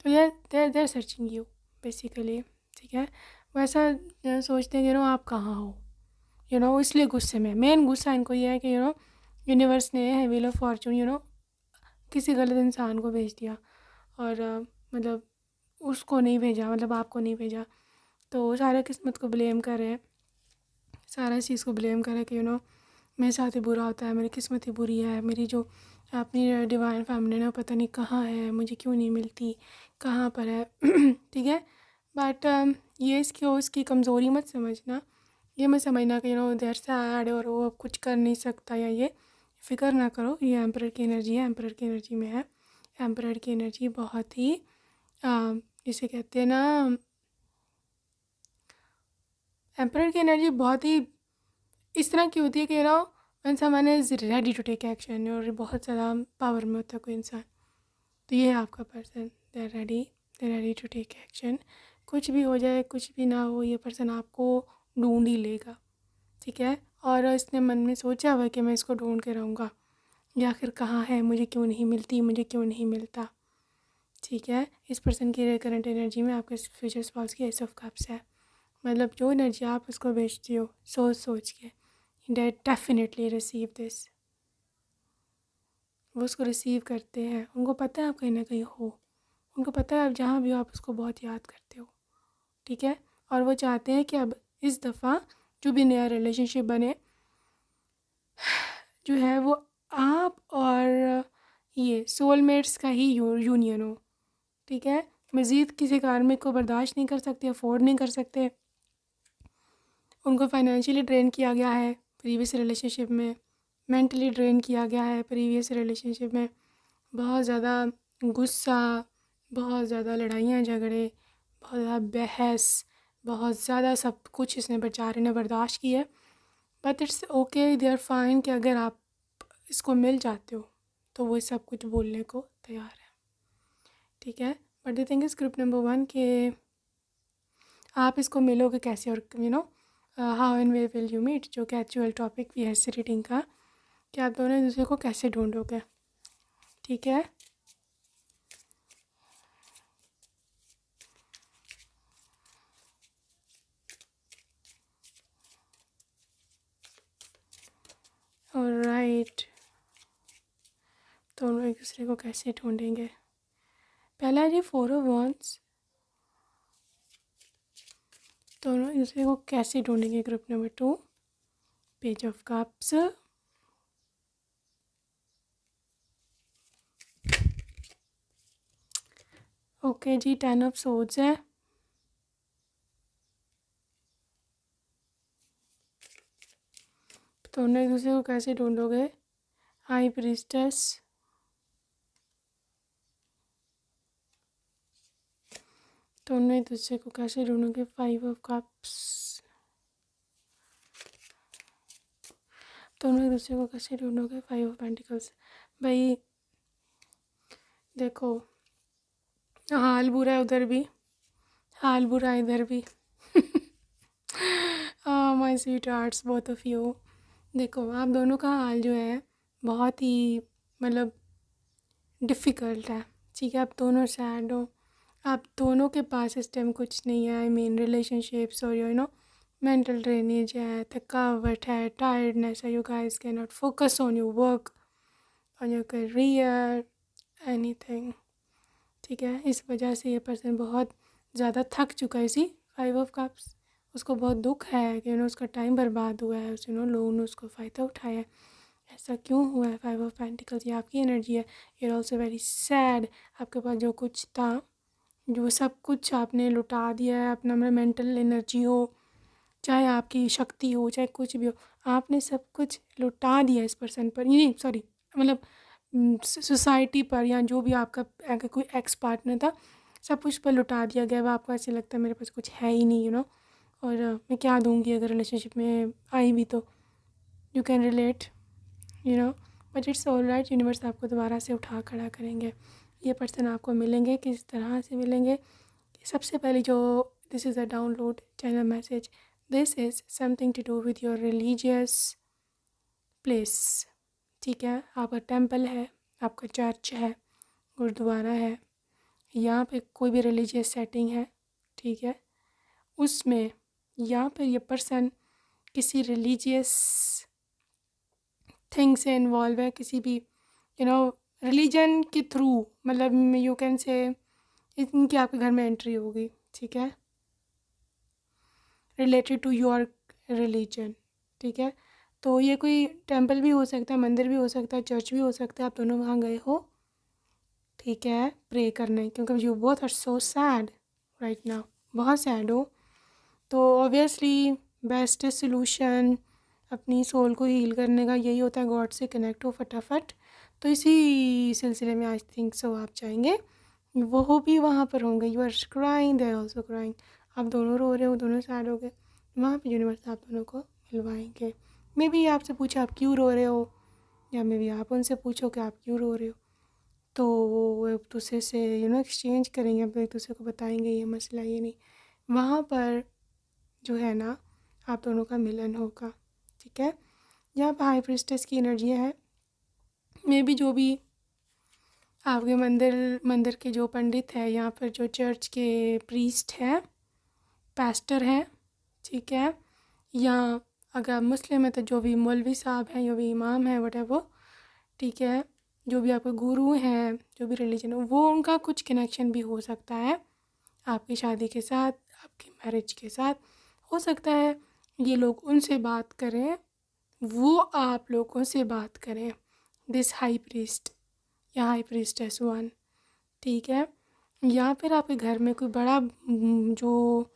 तो ये देर सर्चिंग यू बेसिकली, ठीक है। वो ऐसा सोचते हैं कि आप कहाँ हो, इसलिए गुस्से में। मेन गुस्सा इनको ये है कि यूनिवर्स ने व्हील ऑफ फॉर्चून किसी गलत इंसान को भेज दिया और मतलब उसको नहीं भेजा, मतलब आपको नहीं भेजा। तो सारा किस्मत को ब्लेम कर रहे हैं, सारा चीज़ को ब्लेम कर रहे हैं कि मेरे साथ ही बुरा होता है, मेरी किस्मत ही बुरी है, मेरी जो अपनी डिवाइन फैमिली ना पता नहीं कहाँ है, मुझे क्यों नहीं मिलती, कहाँ पर है ठीक है। बट ये उसकी कमज़ोरी मत समझना, ये मत समझना कि देर सैड और वो अब कुछ कर नहीं सकता, या ये फिक्र ना करो। ये एम्परर की एनर्जी है, एम्परर की एनर्जी में है। एम्परर की एनर्जी बहुत ही जिसे कहते हैं ना, एम्परर की एनर्जी बहुत ही इस तरह की होती है कि one someone is ready to take action, और बहुत ज़्यादा पावर में होता है कोई इंसान। तो ये है आपका person, they are ready to take action. कुछ भी हो जाए, कुछ भी ना हो, ये पर्सन आपको ढूंढ ही लेगा, ठीक है। और इसने मन में सोचा हुआ कि मैं इसको ढूंढ के रहूँगा, या आखिर कहाँ है, मुझे क्यों नहीं मिलती, मुझे क्यों नहीं मिलता, ठीक है। इस पर्सन की करंट एनर्जी में आपके फ्यूचर स्पाउस की एस ऑफ कप्स है। मतलब जो एनर्जी आप उसको भेजती हो सोच सोच के, दे डेफिनेटली रिसीव दिस। वो उसको रिसीव करते हैं, उनको पता है आप कहीं ना कहीं हो, उनको पता है आप जहाँ भी हो आप उसको बहुत याद करते हो, ठीक है। और वो चाहते हैं कि अब इस दफ़ा जो भी नया रिलेशनशिप बने जो है वो आप और ये सोलमेट्स का ही यूनियन हो, ठीक है। मज़ीद किसी कार्मिक को बर्दाश्त नहीं कर सकते, अफोर्ड नहीं कर सकते। उनको फाइनेंशियली ड्रेन किया गया है प्रीवियस रिलेशनशिप में, मेंटली ड्रेन किया गया है प्रीवियस रिलेशनशिप में। बहुत ज़्यादा गुस्सा, बहुत ज़्यादा लड़ाइयाँ झगड़े, बहुत ज़्यादा बहस, बहुत ज़्यादा सब कुछ इसने बेचारे ने बर्दाश्त किया है। But it's okay, they are fine कि अगर आप इसको मिल जाते हो तो वो सब कुछ बोलने को तैयार है, ठीक है। But the thing is group number 1 कि आप इसको मिलोगे कैसे, और how and way will you meet, जो कि एक्चुअल टॉपिक भी है इस रीडिंग का, कि आप दोनों एक दूसरे को कैसे ढूंढोगे, ठीक है। ऑलराइट, दोनों एक दूसरे को कैसे ढूंढेंगे। पहला है जी 4 of Wands, दोनों एक दूसरे को कैसे ढूंढेंगे। Group number 2 page of cups, okay जी 10 of Swords है, दोनों एक दूसरे को कैसे ढूंढोगे। हाई प्रीस्टेस, दोनों एक दूसरे को कैसे ढूंढोगे। 5 of Cups, दोनों एक दूसरे को कैसे ढूंढोगे। 5 of Pentacles। भाई देखो, हाल बुरा है उधर भी, हाल बुरा है इधर भी my sweet hearts both of you. देखो आप दोनों का हाल जो है बहुत ही मतलब डिफ़िकल्ट है, ठीक है। आप दोनों सैड हो, आप दोनों के पास इस टाइम कुछ नहीं है। आई मीन रिलेशनशिप्स और मेंटल ड्रेनेज है, थकावट है, टायर्डनेस है। You guys can not focus on your work, on your career, anything, ठीक है। इस वजह से ये पर्सन बहुत ज़्यादा थक चुका है। इसी 5 of Cups, उसको बहुत दुख है कि उसका टाइम बर्बाद हुआ है, लोगों ने उसको फ़ायदा उठाया है। ऐसा क्यों हुआ है? 5 ऑफ पेंटिकल्स ये आपकी एनर्जी है। You are also very sad. आपके पास जो कुछ था, जो सब कुछ आपने लुटा दिया है, अपना मेंटल एनर्जी हो, चाहे आपकी शक्ति हो, चाहे कुछ भी हो, आपने सब कुछ लुटा दिया इस पर्सन पर। नहीं सॉरी, मतलब सोसाइटी पर, या जो भी आपका अगर कोई एक्स पार्टनर था, सब कुछ पर लुटा दिया गया। वह आपको ऐसे लगता है मेरे पास कुछ है ही नहीं, और मैं क्या दूंगी अगर रिलेशनशिप में आई भी तो। You can relate, but it's all right. Universe आपको दोबारा से उठा खड़ा करेंगे। ये पर्सन आपको मिलेंगे, किस तरह से मिलेंगे? सबसे पहले जो, this is a download channel message, this is something to do with your religious place. ठीक है, आपका टेम्पल है, आपका चर्च है, गुरुद्वारा है, यहाँ पे कोई भी रिलीजियस सेटिंग है, ठीक है, उसमें यहाँ पर ये पर्सन किसी रिलीजियस थिंग से इन्वॉल्व है, किसी भी रिलीजन के थ्रू, मतलब यू कैन से इनकी आपके घर में एंट्री होगी, ठीक है, रिलेटेड टू योर रिलीजन। ठीक है, तो ये कोई टेम्पल भी हो सकता है, मंदिर भी हो सकता है, चर्च भी हो सकता है, आप दोनों वहाँ गए हो, ठीक है, प्रे करने, क्योंकि you both are so sad right now, बहुत सैड हो। तो ऑब्वियसली बेस्ट सोल्यूशन अपनी सोल को हील करने का यही होता है, गॉड से कनेक्ट हो फटाफट। तो इसी सिलसिले में आई थिंक सो आप चाहेंगे, वो भी वहाँ पर होंगे। You are crying, they are also crying, आप दोनों रो रहे हो, दोनों सैड हो गए, वहाँ पे यूनिवर्स आप दोनों को मिलवाएंगे। मे बी आपसे पूछा आप क्यों रो रहे हो, या मे बी आप उनसे पूछो कि आप क्यों रो रहे हो, तो वो एक दूसरे से एक्सचेंज करेंगे, अब एक दूसरे को बताएंगे ये मसला, ये नहीं, वहाँ पर जो है ना आप दोनों का मिलन होगा। ठीक है, यहाँ पर हाई प्रीस्टेस की एनर्जी है, मे बी जो भी आपके मंदिर के जो पंडित है, यहाँ पर जो चर्च के प्रीस्ट हैं, पास्टर हैं, ठीक है, या अगर मुस्लिम है तो जो भी मौलवी साहब हैं, जो भी इमाम हैं, व्हाटएवर, ठीक है, जो भी आपके गुरु हैं, जो भी रिलीजन हो, वो उनका कुछ कनेक्शन भी हो सकता है आपकी शादी के साथ, आपकी मैरिज के साथ। हो सकता है ये लोग उनसे बात करें, वो आप लोगों से बात करें, दिस हाई प्रीस्ट या हाई प्रीस्टेस वन, ठीक है, या फिर आपके घर में कोई बड़ा जो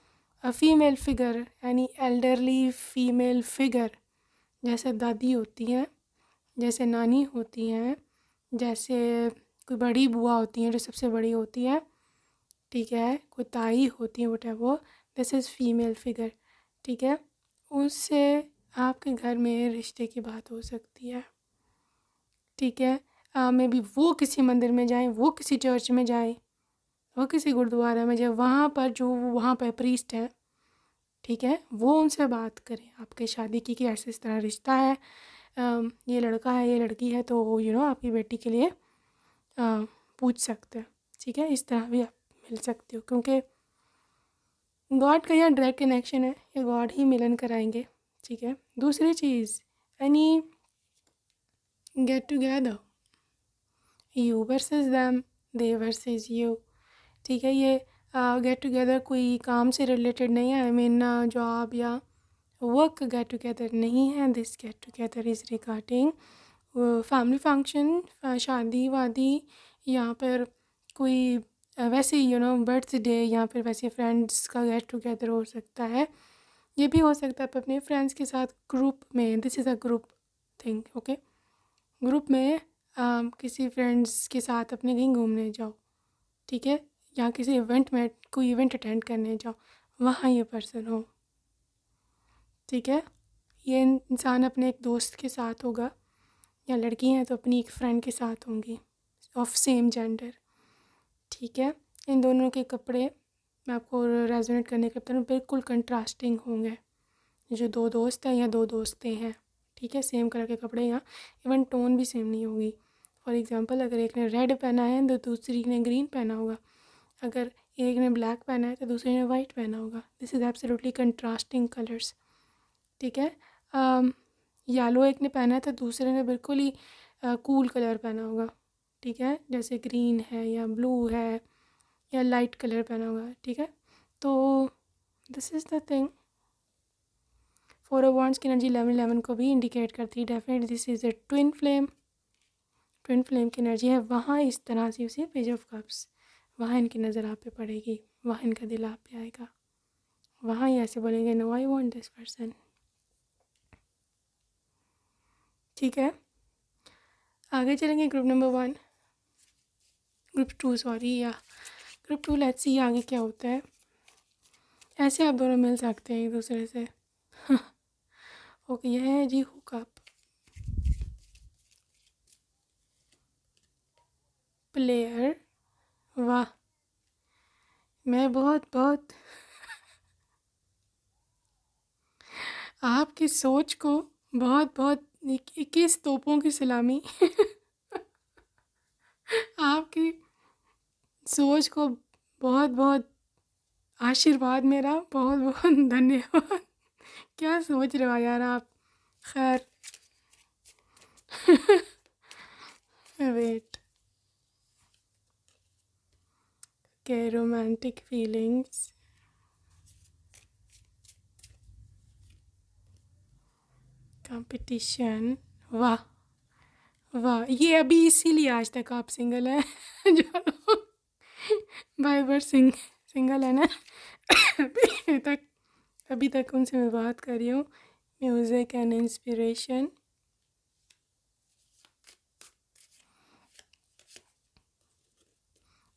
फीमेल फिगर, यानी एल्डरली फीमेल फिगर, जैसे दादी होती हैं, जैसे नानी होती हैं, जैसे कोई बड़ी बुआ होती हैं जो सबसे बड़ी होती है, ठीक है, कोई ताई होती है, whatever, this is female figure, ठीक है, उससे आपके घर में रिश्ते की बात हो सकती है। ठीक है, मे बी वो किसी मंदिर में जाएं, वो किसी चर्च में जाएं, वो किसी गुरुद्वारा में जाएं, वहाँ पर जो वहाँ पर प्रीस्ट है, ठीक है, वो उनसे बात करें आपके शादी की कि ऐसे इस तरह रिश्ता है, ये लड़का है, ये लड़की है, तो आपकी बेटी के लिए पूछ सकते हैं। ठीक है, इस तरह भी आप मिल सकते हो, क्योंकि गॉड का यहाँ डायरेक्ट कनेक्शन है, ये गॉड ही मिलन कराएंगे। ठीक है, दूसरी चीज़, any get together, you versus them, they versus you, ठीक है, ये गेट टुगेदर कोई काम से रिलेटेड नहीं है, आई मीन जॉब या वर्क गेट टुगेदर नहीं है, this get together is regarding family function, शादी वादी, या फिर कोई वैसे बर्थडे, या फिर वैसे फ्रेंड्स का गेट टुगेदर हो सकता है। ये भी हो सकता है आप अपने फ्रेंड्स के साथ ग्रुप में, this is a group thing, okay, group में किसी फ्रेंड्स के साथ अपने कहीं घूमने जाओ, ठीक है, या किसी इवेंट में कोई इवेंट अटेंड करने जाओ, वहाँ ये पर्सन हो, ठीक है, ये इंसान अपने एक दोस्त के साथ होगा, या लड़की हैं तो अपनी एक फ्रेंड के साथ होंगी ऑफ सेम जेंडर, ठीक है, इन दोनों के कपड़े मैं आपको रेजोनेट करने के बता रहा हूँ, बिल्कुल कंट्रास्टिंग होंगे, जो दो दोस्त हैं या दो दोस्तें हैं, ठीक है, सेम कलर के कपड़े, यहाँ इवन टोन भी सेम नहीं होगी। फॉर एग्जांपल, अगर एक ने रेड पहना है तो दूसरी ने ग्रीन पहना होगा, अगर एक ने ब्लैक पहना है तो दूसरे ने वाइट पहना होगा, this is absolutely contrasting colours, ठीक है, येलो एक ने पहना है तो दूसरे ने बिल्कुल ही कूल कलर पहना होगा, ठीक है, जैसे ग्रीन है या ब्लू है या लाइट कलर पहना होगा, ठीक है, तो this is the thing 4 of wands की एनर्जी 11 को भी इंडिकेट करती है। Definitely this is a twin flame की एनर्जी है। वहाँ इस तरह से उसे पेज ऑफ कप्स, वहाँ इनकी नज़र आप पे पड़ेगी, वहाँ इनका दिल आप पे आएगा, वहाँ ये ऐसे बोलेंगे no I want this person. ठीक है, आगे चलेंगे ग्रुप नंबर 1, ग्रुप 2 सॉरी, या ग्रुप 2। लेट्स सी आगे क्या होता है। ऐसे आप दोनों मिल सकते हैं एक दूसरे से। ओके, यह है जी हुकअप, प्लेयर। वाह, मैं बहुत बहुत आपकी सोच को बहुत बहुत 21 तोपों की सलामी। आपकी सोच को बहुत बहुत आशीर्वाद, मेरा बहुत बहुत धन्यवाद। क्या सोच रहे हो यार आप। खैर वेट के रोमांटिक फीलिंग्स, कंपटीशन। वाह वाह, ये अभी इसीलिए आज तक आप सिंगल हैं। जो लोग बाय बर्थ सिंगल है ना, अभी तक उनसे मैं बात कर रही हूँ। Music and inspiration,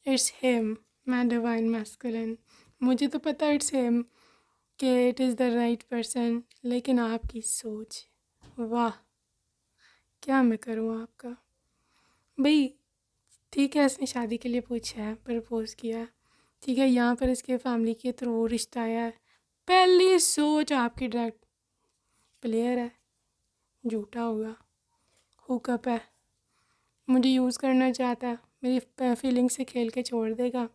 it's him, मैं डिवाइन मैस्कुलिन। मुझे तो पता इट्स हिम कि it is the right person, लेकिन आपकी सोच, वाह, क्या मैं करूँ आपका। भाई ठीक है, इसने शादी के लिए पूछा है, प्रपोज़ किया है, ठीक है, यहाँ पर इसके फैमिली के थ्रू रिश्ता आया है। पहली सोच आपकी डायरेक्ट प्लेयर है, झूठा होगा, हुकअप है, मुझे यूज़ करना चाहता है, मेरी फीलिंग से खेल के छोड़ देगा।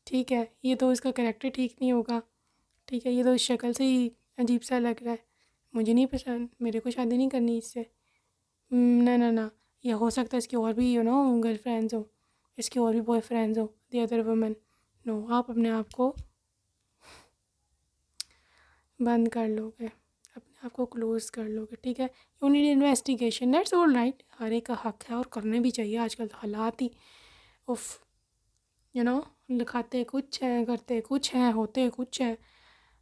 ठीक है, ये तो इसका करैक्टर ठीक नहीं होगा। ठीक है, ये तो शक्ल से ही अजीब सा लग रहा है, मुझे नहीं पसंद, मेरे को शादी नहीं करनी इससे। ना ना ना, ये हो सकता है इसकी और भी गर्लफ्रेंड्स हो, इसके और भी बॉयफ्रेंड्स हो, द अदर वुमेन। नो, आप अपने आप को बंद कर लोगे, अपने आप को क्लोज कर लोगे। ठीक है, you need investigation, that's all right, हर एक का हक है और करने भी चाहिए। आजकल तो हालात ही उफ, लिखाते कुछ हैं, करते कुछ हैं, होते कुछ हैं,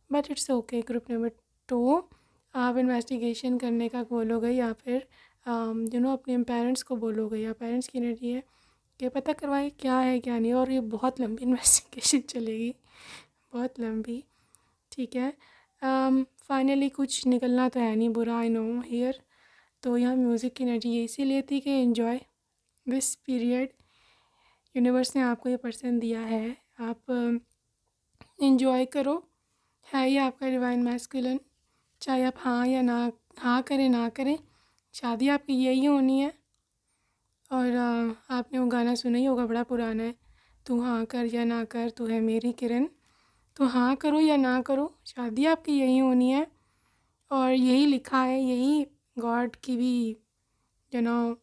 but it's okay. Group number 2, आप इन्वेस्टिगेशन करने का बोलोगे या फिर अपने पेरेंट्स को बोलोगे, या पेरेंट्स की एनर्जी है कि पता करवाएं क्या है क्या नहीं, और ये बहुत लंबी इन्वेस्टिगेशन चलेगी, बहुत लंबी। ठीक है, फाइनली कुछ निकलना तो है नहीं बुरा, आई नो हियर। तो यहाँ म्यूज़िक की एनर्जी ये इसीलिए थी कि एन्जॉय दिस पीरियड, यूनिवर्स ने आपको ये पर्सन दिया है, आप एंजॉय करो। है ये आपका डिवाइन मैस्कुलिन, चाहे आप हाँ या ना, हाँ करें ना करें, शादी आपकी यही होनी है। और आपने वो गाना सुना ही होगा, बड़ा पुराना है, तू हाँ कर या ना कर, तू है मेरी किरण। तो हाँ करो या ना करो, शादी आपकी यही होनी है, और यही लिखा है, यही गॉड की भी no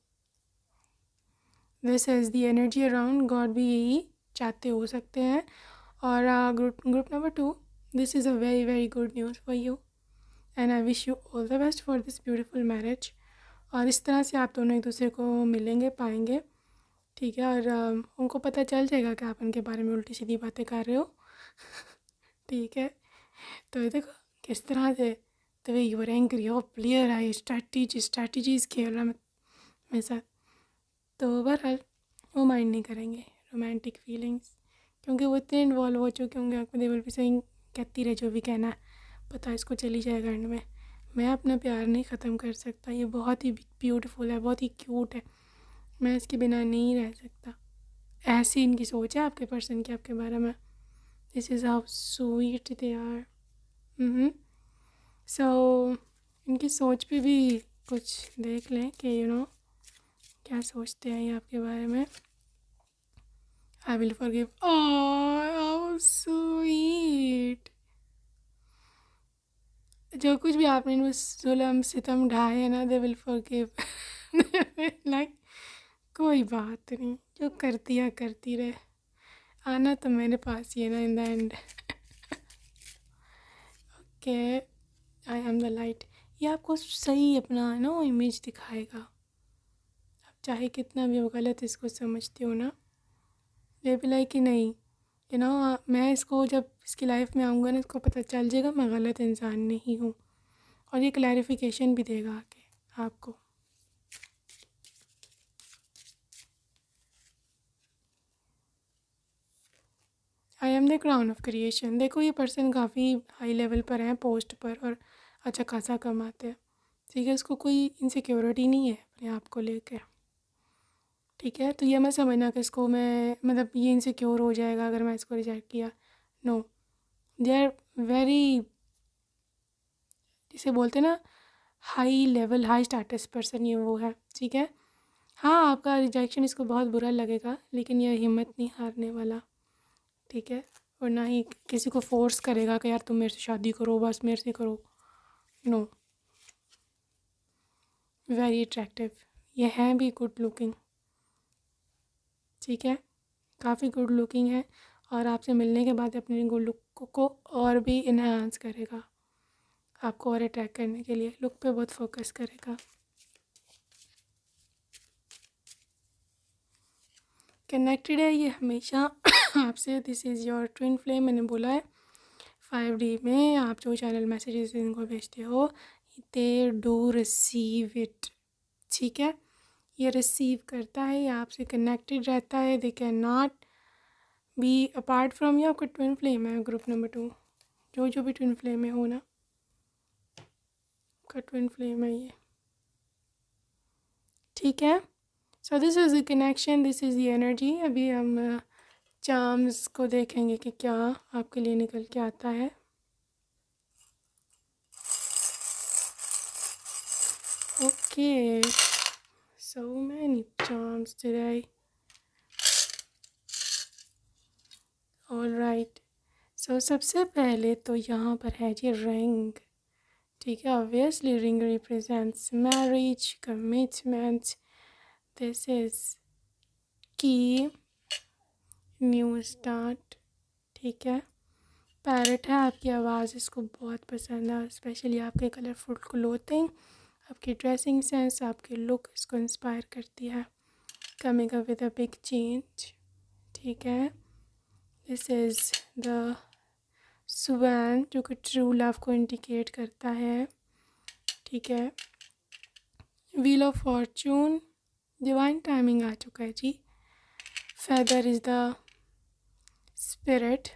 this is the energy around, God भी यही चाहते हो सकते हैं। और group number 2, this is a very very good news for you, and I wish you all the best for this beautiful marriage. और इस तरह से आप दोनों एक दूसरे को मिलेंगे, पाएंगे। ठीक है, और उनको पता चल जाएगा कि आप उनके बारे में उल्टी सीधी बातें कर रहे हो। ठीक है, तो ये देखो किस तरह से, तो वे यूर एंग्री ऑफ प्लेयर है, स्ट्रैटेजीज खेल रहा है मेरे साथ। तो बहरहाल वो माइंड नहीं करेंगे रोमांटिक फीलिंग्स, क्योंकि वो इतने इन्वॉल्व हो चुके होंगे आपको। दे विल बी सेइंग, कहती रहे जो भी कहना है, पता है इसको चली जाएगा एंड में। मैं अपना प्यार नहीं ख़त्म कर सकता, ये बहुत ही ब्यूटीफुल है, बहुत ही क्यूट है, मैं इसके बिना नहीं रह सकता। ऐसी इनकी सोच है आपके पर्सन की आपके बारे में। This is how sweet they are. So इनकी सोच पे भी कुछ देख लें कि क्या सोचते हैं ये आपके बारे में। I will forgive, how sweet. जो कुछ भी आपने इनको जुल्म सितम ढाए है ना, दे विल फॉरगिव। लाइक कोई बात नहीं, जो करती है करती रहे, आना तो मेरे पास ही है ना in the end. Okay, I am the light. ये आपको सही अपना इमेज दिखाएगा। आप चाहे कितना भी वो गलत इसको समझते हो ना, ये भी लाइक कि नहीं, मैं इसको जब इसकी लाइफ में आऊँगा ना, इसको पता चल जाएगा मैं गलत इंसान नहीं हूँ, और ये क्लैरिफिकेशन भी देगा आगे आपको। I am the crown of creation. देखो ये पर्सन काफ़ी हाई लेवल पर है, पोस्ट पर, और अच्छा खासा कमाते हैं। ठीक है, इसको कोई इनसिक्योरिटी नहीं है अपने आप को लेकर। ठीक है, तो ये मैं समझना कि इसको मैं मतलब ये इनसिक्योर हो जाएगा अगर मैं इसको रिजेक्ट किया। नो, दे आर वेरी, जिसे बोलते हैं ना high level, high status person, ये वो है। ठीक है, हाँ आपका रिजेक्शन इसको बहुत बुरा लगेगा, लेकिन यह हिम्मत नहीं हारने वाला। ठीक है, और ना ही किसी को फोर्स करेगा कि यार तुम मेरे से शादी करो, बस मेरे से करो। No, very attractive. ये हैं भी गुड लुकिंग। ठीक है, काफ़ी गुड लुकिंग है, और आपसे मिलने के बाद अपने गुड लुक को और भी इन्हांस करेगा, आपको और अट्रैक्ट करने के लिए लुक पे बहुत फोकस करेगा। कनेक्टेड है ये हमेशा आपसे। This is your twin flame. मैंने बोला है 5D में आप जो चैनल मैसेजेस इनको भेजते हो, दे डू रिसीव इट। ठीक है, ये रिसीव करता है, ये आपसे कनेक्टेड रहता है। They can not be apart from you. आपका ट्विन फ्लेम है ग्रुप नंबर 2, जो भी ट्विन फ्लेम में हो ना, आपका ट्विन फ्लेम है ये। ठीक है, so this is the connection, this is the energy. अभी हम चार्म्स को देखेंगे कि क्या आपके लिए निकल के आता है। Okay, so many charms today. All right. So सबसे पहले तो यहाँ पर है जी रिंग। ठीक है, obviously ring represents marriage, commitment. This is की, न्यू स्टार्ट। ठीक है, पैरट है, आपकी आवाज़ इसको बहुत पसंद है, स्पेशली आपके कलरफुल क्लोथिंग, आपकी ड्रेसिंग सेंस, आपकी लुक इसको इंस्पायर करती है। Coming up with a big change. ठीक है, दिस इज़ द स्वान, जो कि ट्रू लव को इंडिकेट करता है। ठीक है, wheel of fortune, divine timing आ चुका है जी। फेदर इज़ द स्पिरिट,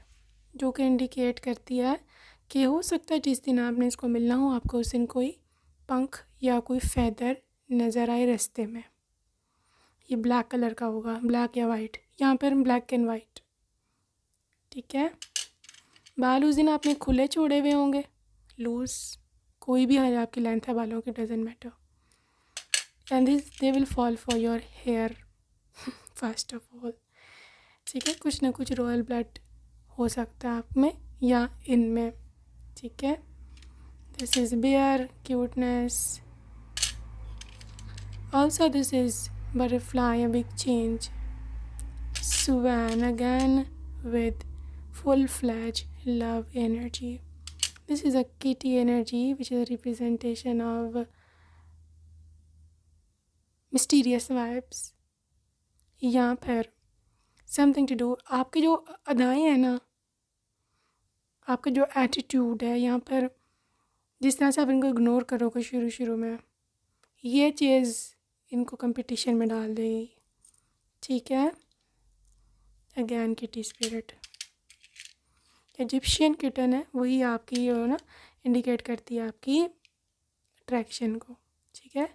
जो कि इंडिकेट करती है कि हो सकता है जिस दिन आपने इसको मिलना हो, आपको उस दिन कोई पंख या कोई फेदर नज़र आए रास्ते में। ये ब्लैक कलर का होगा, ब्लैक या वाइट, यहाँ पर ब्लैक एंड वाइट। ठीक है, बाल उस दिन आपने खुले छोड़े हुए होंगे, लूज, कोई भी है आपकी लेंथ है बालों की, doesn't matter. And this they will fall for your hair first of all. ठीक है, कुछ ना कुछ रॉयल ब्लड हो सकता है आप में या इनमें। ठीक है, this is bear, cuteness. Also this is butterfly, a big change. Swan again with full-fledged love energy. This is a kitty energy, which is a representation of mysterious vibes. या फिर समथिंग टू डू, आपकी जो अदाएँ हैं ना, आपका जो attitude है यहाँ पर, जिस तरह से आप इनको इग्नोर करोगे शुरू में, ये चीज़ इनको कंपटीशन में डाल देगी। ठीक है, again kitty spirit, Egyptian kitten है, वही आपकी ना इंडिकेट करती है आपकी अट्रैक्शन को। ठीक है,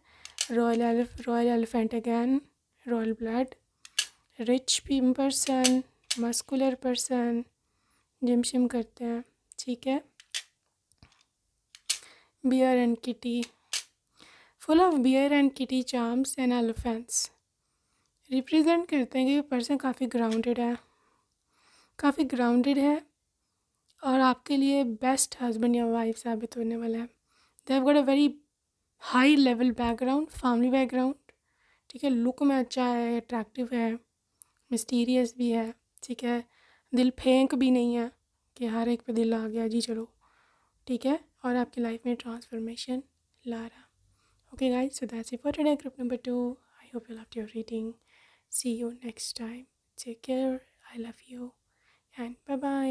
royal elephant again, royal blood, rich person, muscular person, gym शिम करते हैं। ठीक है, bear and kitty, full of bear and kitty charms and elephants, represent करते हैं कि पर्सन काफ़ी ग्राउंडेड है और आपके लिए बेस्ट हस्बैंड या वाइफ साबित होने वाला है। They have got a very high level background, family background. ठीक है, लुक में अच्छा है, अट्रैक्टिव है, मिस्टीरियस भी है। ठीक है, दिल फेंक भी नहीं है कि हर एक पे दिल आ गया जी चलो। ठीक है, और आपकी लाइफ में ट्रांसफॉर्मेशन ला रहा। Okay guys, so that's it for today group number 2. I hope you loved your reading. See you next time. Take care. I love you and bye bye.